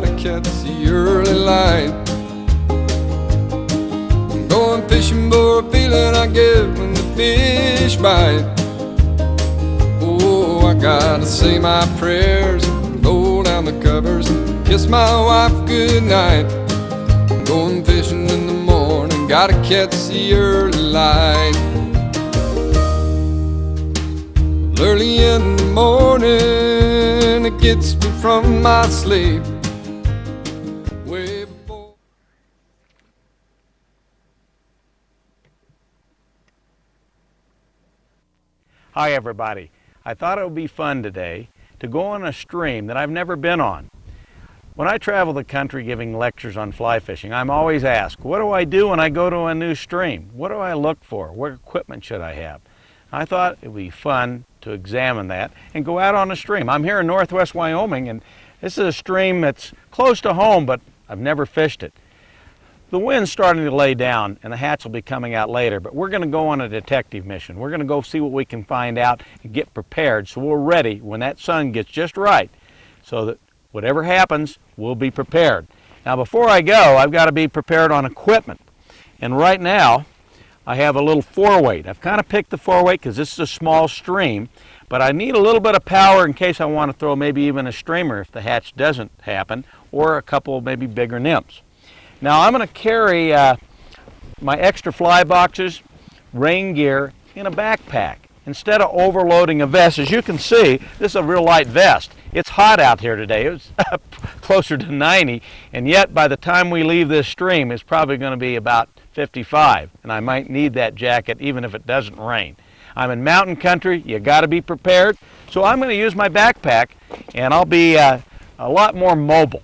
gotta catch the early light. I'm going fishing for a feeling I get when the fish bite. Oh, I gotta say my prayers, roll down the covers, and kiss my wife goodnight. I'm going fishing in the morning, gotta catch the early light. Early in the morning, it gets me from my sleep. Way before. Hi everybody. I thought it would be fun today to go on a stream that I've never been on. When I travel the country giving lectures on fly fishing, I'm always asked, what do I do when I go to a new stream? What do I look for? What equipment should I have? I thought it would be fun to examine that and go out on a stream. I'm here in northwest Wyoming, and this is a stream that's close to home, but I've never fished it. The wind's starting to lay down, and the hatch will be coming out later, but we're going to go on a detective mission. We're going to go see what we can find out and get prepared so we're ready when that sun gets just right, so that whatever happens, we'll be prepared. Now before I go, I've got to be prepared on equipment. And right now, I have a little 4-weight. I've kind of picked the 4-weight because this is a small stream, but I need a little bit of power in case I want to throw maybe even a streamer if the hatch doesn't happen, or a couple of maybe bigger nymphs. Now I'm going to carry my extra fly boxes, rain gear in a backpack instead of overloading a vest. As you can see, this is a real light vest. It's hot out here today. It was closer to 90, and yet by the time we leave this stream, it's probably going to be about 55, and I might need that jacket even if it doesn't rain. I'm in mountain country. You got to be prepared. So I'm going to use my backpack, and I'll be a lot more mobile.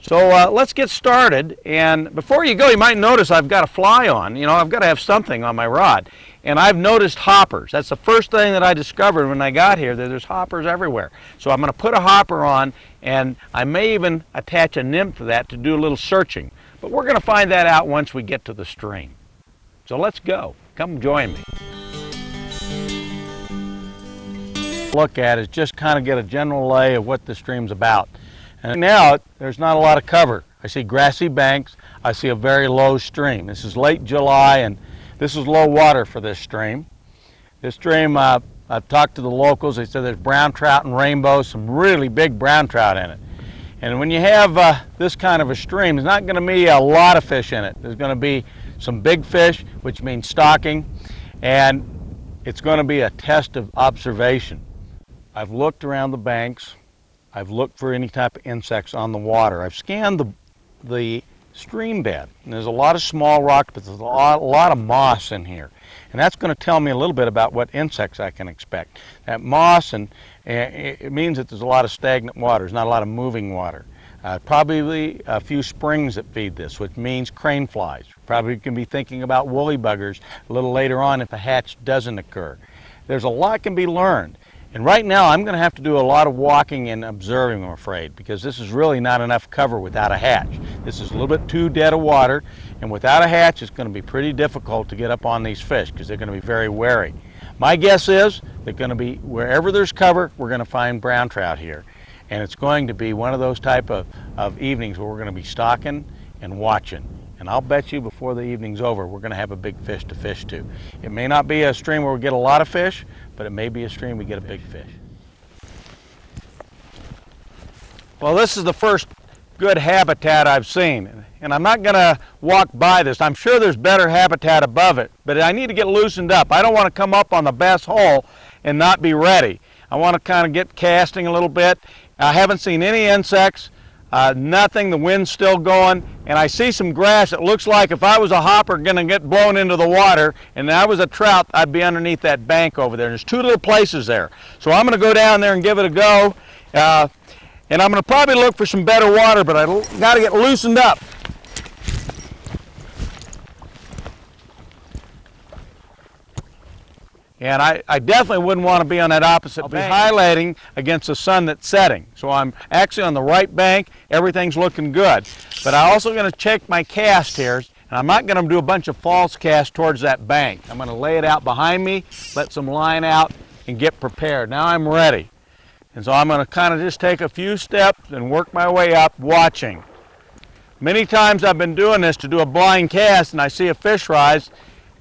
So let's get started. And before you go, you might notice I've got a fly on. You know, I've got to have something on my rod. And I've noticed hoppers. That's the first thing that I discovered when I got here, that there's hoppers everywhere. So I'm going to put a hopper on, and I may even attach a nymph to that to do a little searching. But we're going to find that out once we get to the stream. So let's go. Come join me. Look at it, just kind of get a general lay of what the stream's about. And now there's not a lot of cover. I see grassy banks. I see a very low stream. This is late July, and this is low water for this stream. This stream, I've talked to the locals. They said there's brown trout and rainbows, some really big brown trout in it. And when you have this kind of a stream, there's not going to be a lot of fish in it. There's going to be some big fish, which means stalking, and it's going to be a test of observation. I've looked around the banks. I've looked for any type of insects on the water. I've scanned the stream bed, and there's a lot of small rocks, but there's a lot of moss in here. And that's going to tell me a little bit about what insects I can expect. That moss, and it means that there's a lot of stagnant water. There's not a lot of moving water. Probably a few springs that feed this, which means crane flies. Probably can be thinking about woolly buggers a little later on if a hatch doesn't occur. There's a lot can be learned. And right now I'm going to have to do a lot of walking and observing, I'm afraid, because this is really not enough cover without a hatch. This is a little bit too dead of water, and without a hatch it's going to be pretty difficult to get up on these fish because they're going to be very wary. My guess is they're going to be, wherever there's cover, we're going to find brown trout here. And it's going to be one of those type of evenings where we're going to be stalking and watching. And I'll bet you before the evening's over, we're going to have a big fish to fish to. It may not be a stream where we get a lot of fish, but it may be a stream we get a big fish. Well, this is the first good habitat I've seen. And I'm not going to walk by this. I'm sure there's better habitat above it, but I need to get loosened up. I don't want to come up on the best hole and not be ready. I want to kind of get casting a little bit. I haven't seen any insects. Nothing, the wind's still going, and I see some grass. It looks like if I was a hopper going to get blown into the water and I was a trout, I'd be underneath that bank over there. There's two little places there. So I'm going to go down there and give it a go, and I'm going to probably look for some better water, but I got to get loosened up. And I definitely wouldn't want to be on that opposite bank. I'll be highlighting against the sun that's setting. So I'm actually on the right bank. Everything's looking good. But I'm also going to check my cast here. And I'm not going to do a bunch of false casts towards that bank. I'm going to lay it out behind me, let some line out, and get prepared. Now I'm ready. And so I'm going to kind of just take a few steps and work my way up watching. Many times I've been doing this to do a blind cast and I see a fish rise,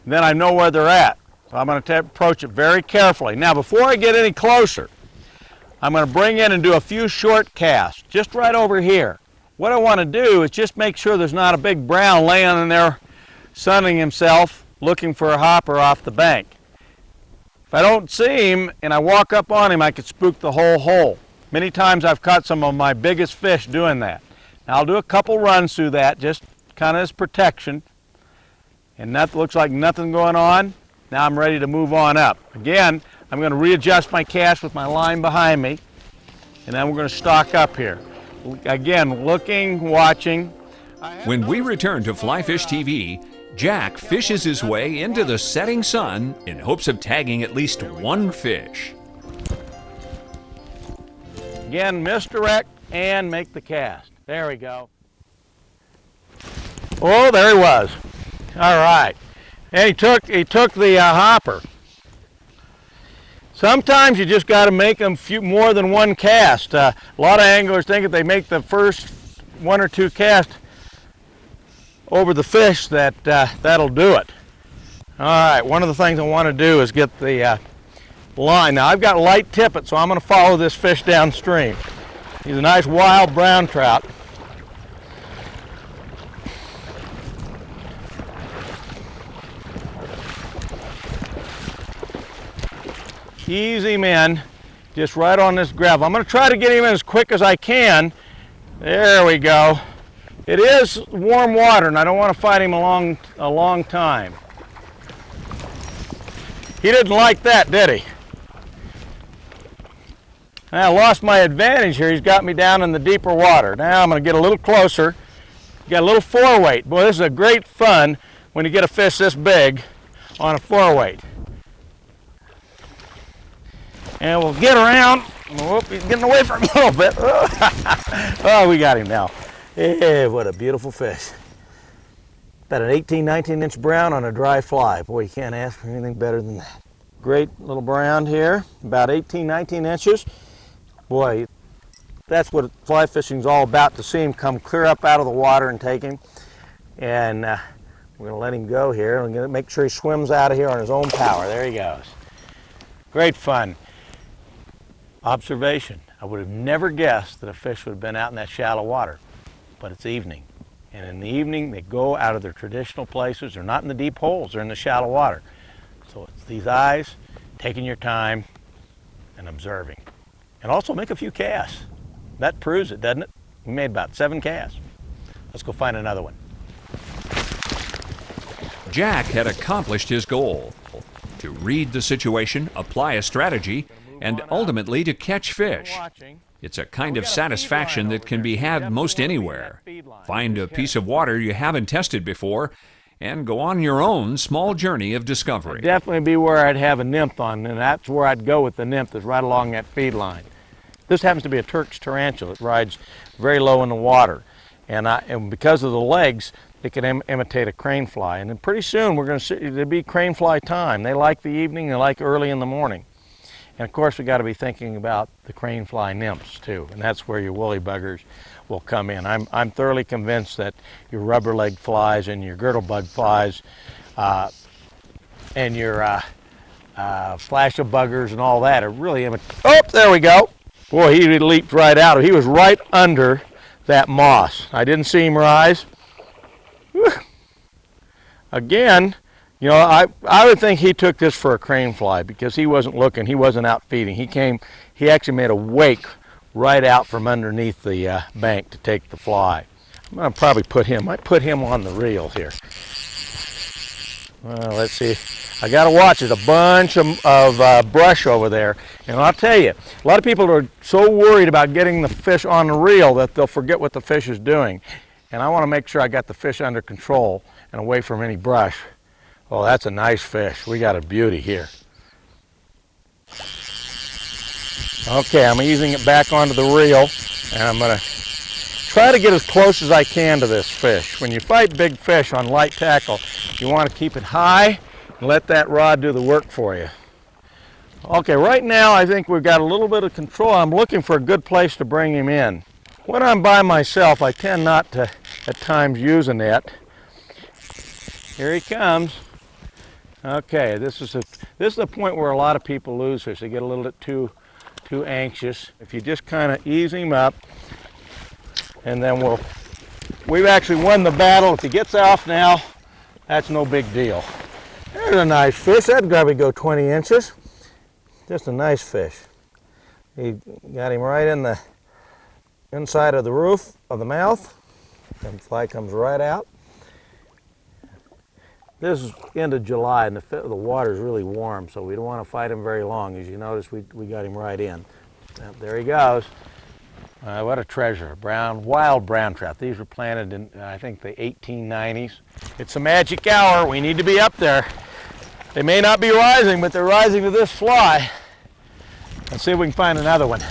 and then I know where they're at. So I'm going to approach it very carefully. Now before I get any closer, I'm going to bring in and do a few short casts, just right over here. What I want to do is just make sure there's not a big brown laying in there sunning himself looking for a hopper off the bank. If I don't see him and I walk up on him, I could spook the whole hole. Many times I've caught some of my biggest fish doing that. Now I'll do a couple runs through that, just kind of as protection. And that looks like nothing going on. Now I'm ready to move on up. Again, I'm going to readjust my cast with my line behind me, and then we're going to stalk up here. Again, looking, watching. When we return to Fly Fish TV, Jack fishes his way into the setting sun in hopes of tagging at least one fish. Again, misdirect and make the cast. There we go. Oh, there he was. All right. And he took the hopper. Sometimes you just got to make them more than one cast. A lot of anglers think if they make the first one or two casts over the fish that'll do it. All right, one of the things I want to do is get the line. Now I've got light tippet, so I'm going to follow this fish downstream. He's a nice wild brown trout. Ease him in, just right on this gravel. I'm going to try to get him in as quick as I can. There we go. It is warm water, and I don't want to fight him a long time. He didn't like that, did he? I lost my advantage here. He's got me down in the deeper water. Now I'm going to get a little closer. Got a little 4-weight. Boy, this is a great fun when you get a fish this big on a 4-weight. And we'll get around. Whoop, he's getting away from me a little bit. Oh, we got him now. Yeah, what a beautiful fish. About an 18, 19-inch brown on a dry fly. Boy, you can't ask for anything better than that. Great little brown here, about 18, 19 inches. Boy, that's what fly fishing is all about, to see him come clear up out of the water and take him. And we're going to let him go here. We're going to make sure he swims out of here on his own power. There he goes. Great fun. Observation. I would have never guessed that a fish would have been out in that shallow water, but it's evening. And in the evening, they go out of their traditional places. They're not in the deep holes, they're in the shallow water. So it's these eyes, taking your time and observing. And also make a few casts. That proves it, doesn't it? We made about 7 casts. Let's go find another one. Jack had accomplished his goal: to read the situation, apply a strategy, and ultimately to catch fish. It's a kind of satisfaction that can be had most anywhere. Find a piece of water you haven't tested before and go on your own small journey of discovery. Definitely be where I'd have a nymph on, and that's where I'd go with the nymph, is right along that feed line. This happens to be a Turk's tarantula. It rides very low in the water, and because of the legs, it can imitate a crane fly. And then pretty soon we're going to see it'll be crane fly time. They like the evening, they like early in the morning. And of course, we got to be thinking about the crane fly nymphs too, and that's where your woolly buggers will come in. I'm thoroughly convinced that your rubber leg flies and your girdle bug flies and your flash of buggers and all that are really oh, there we go. Boy, he leaped right out. He was right under that moss. I didn't see him rise. Whew. Again, you know, I would think he took this for a crane fly because he wasn't looking, he wasn't out feeding. He actually made a wake right out from underneath the bank to take the fly. I'm going to probably I put him on the reel here. Well, let's see. I got to watch it. A bunch of brush over there. And I'll tell you, a lot of people are so worried about getting the fish on the reel that they'll forget what the fish is doing. And I want to make sure I got the fish under control and away from any brush. Oh, that's a nice fish. We got a beauty here. Okay, I'm easing it back onto the reel, and I'm going to try to get as close as I can to this fish. When you fight big fish on light tackle, you want to keep it high and let that rod do the work for you. Okay, right now I think we've got a little bit of control. I'm looking for a good place to bring him in. When I'm by myself, I tend not to, at times, use a net. Here he comes. Okay, this is the point where a lot of people lose fish. They get a little bit too anxious. If you just kind of ease him up, and then we've actually won the battle. If he gets off now, that's no big deal. There's a nice fish. That'd probably go 20 inches. Just a nice fish. He got him right in the inside of the roof of the mouth. And the fly comes right out. This is end of July, and the water is really warm, so we don't want to fight him very long. As you notice, we got him right in. There he goes. What a treasure, wild brown trout. These were planted in, I think, the 1890s. It's a magic hour. We need to be up there. They may not be rising, but they're rising to this fly. Let's see if we can find another one.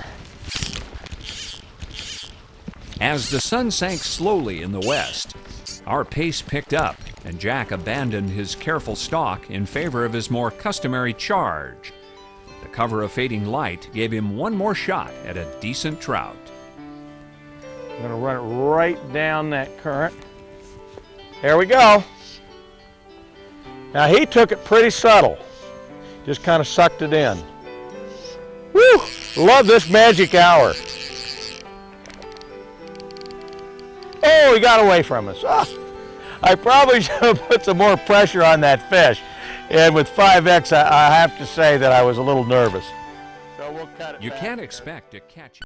As the sun sank slowly in the west, our pace picked up, and Jack abandoned his careful stalk in favor of his more customary charge. The cover of fading light gave him one more shot at a decent trout. I'm going to run it right down that current. There we go. Now he took it pretty subtle. Just kind of sucked it in. Woo! Love this magic hour. Oh, he got away from us. Ah, I probably should have put some more pressure on that fish. And with 5X, I have to say that I was a little nervous. So we'll cut it. You can't expect to catch